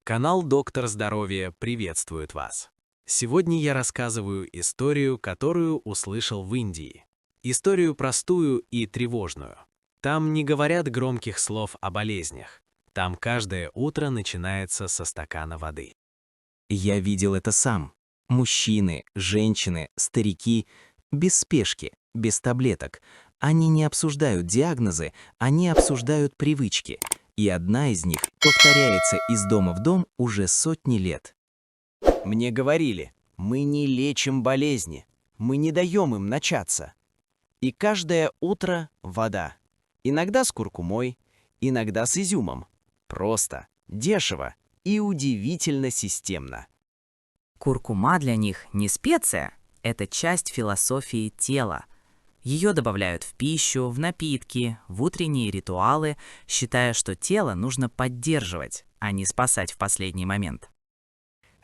Канал «Доктор Здоровья» приветствует вас. Сегодня я рассказываю историю, которую услышал в Индии. Историю простую и тревожную. Там не говорят громких слов о болезнях. Там каждое утро начинается со стакана воды. Я видел это сам. Мужчины, женщины, старики, без спешки, без таблеток. Они не обсуждают диагнозы, они обсуждают привычки. И одна из них повторяется из дома в дом уже сотни лет. Мне говорили, мы не лечим болезни, мы не даем им начаться. И каждое утро вода. Иногда с куркумой, иногда с изюмом. Просто, дешево и удивительно системно. Куркума для них не специя, это часть философии тела. Ее добавляют в пищу, в напитки, в утренние ритуалы, считая, что тело нужно поддерживать, а не спасать в последний момент.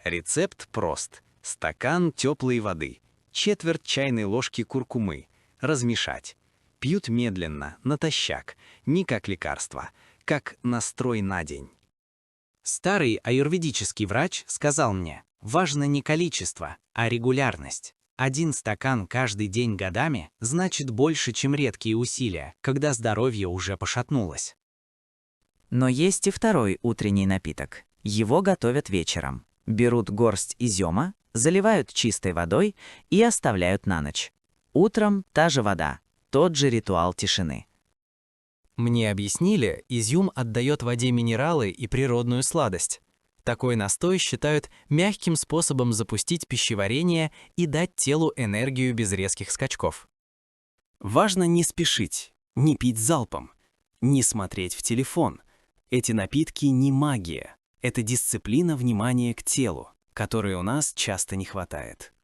Рецепт прост. Стакан теплой воды, четверть чайной ложки куркумы. Размешать. Пьют медленно, натощак, не как лекарство, как настрой на день. Старый аюрведический врач сказал мне, важно не количество, а регулярность. Один стакан каждый день годами значит больше, чем редкие усилия, когда здоровье уже пошатнулось. Но есть и второй утренний напиток. Его готовят вечером. Берут горсть изюма, заливают чистой водой и оставляют на ночь. Утром та же вода, тот же ритуал тишины. Мне объяснили, изюм отдает воде минералы и природную сладость. Такой настой считают мягким способом запустить пищеварение и дать телу энергию без резких скачков. Важно не спешить, не пить залпом, не смотреть в телефон. Эти напитки не магия, это дисциплина внимания к телу, которой у нас часто не хватает.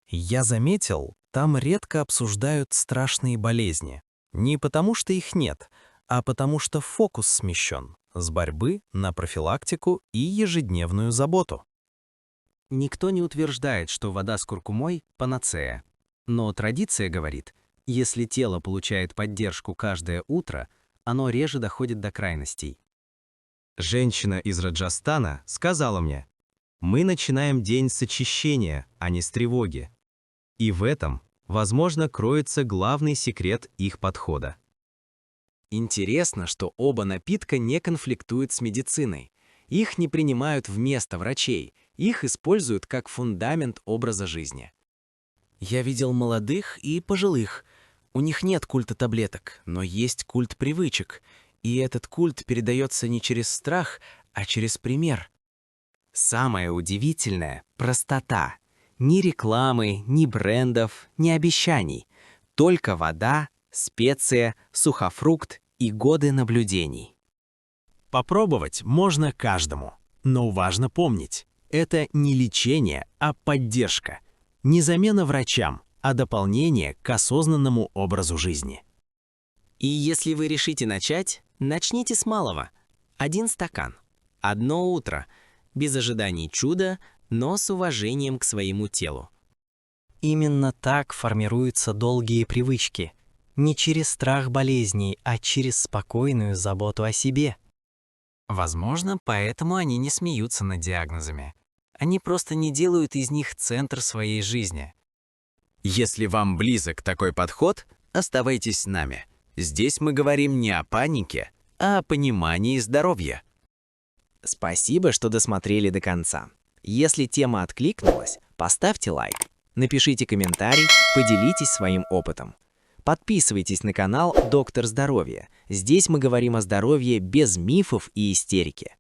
Я заметил, там редко обсуждают страшные болезни. Не потому что их нет, а потому что фокус смещен с борьбы на профилактику и ежедневную заботу. Никто не утверждает, что вода с куркумой – панацея. Но традиция говорит, если тело получает поддержку каждое утро, оно реже доходит до крайностей. Женщина из Раджастана сказала мне, мы начинаем день с очищения, а не с тревоги. И в этом, возможно, кроется главный секрет их подхода. Интересно, что оба напитка не конфликтуют с медициной. Их не принимают вместо врачей, их используют как фундамент образа жизни. Я видел молодых и пожилых. У них нет культа таблеток, но есть культ привычек. И этот культ передается не через страх, а через пример. Самое удивительное – простота. Ни рекламы, ни брендов, ни обещаний. Только вода, специя, сухофрукт и годы наблюдений. Попробовать можно каждому, но важно помнить, это не лечение, а поддержка. Не замена врачам, а дополнение к осознанному образу жизни. И если вы решите начать, начните с малого. 1 стакан, 1 утро, без ожиданий чуда, но с уважением к своему телу. Именно так формируются долгие привычки. Не через страх болезней, а через спокойную заботу о себе. Возможно, поэтому они не смеются над диагнозами. Они просто не делают из них центр своей жизни. Если вам близок такой подход, оставайтесь с нами. Здесь мы говорим не о панике, а о понимании здоровья. Спасибо, что досмотрели до конца. Если тема откликнулась, поставьте лайк, напишите комментарий, поделитесь своим опытом. Подписывайтесь на канал «Доктор Здоровья». Здесь мы говорим о здоровье без мифов и истерики.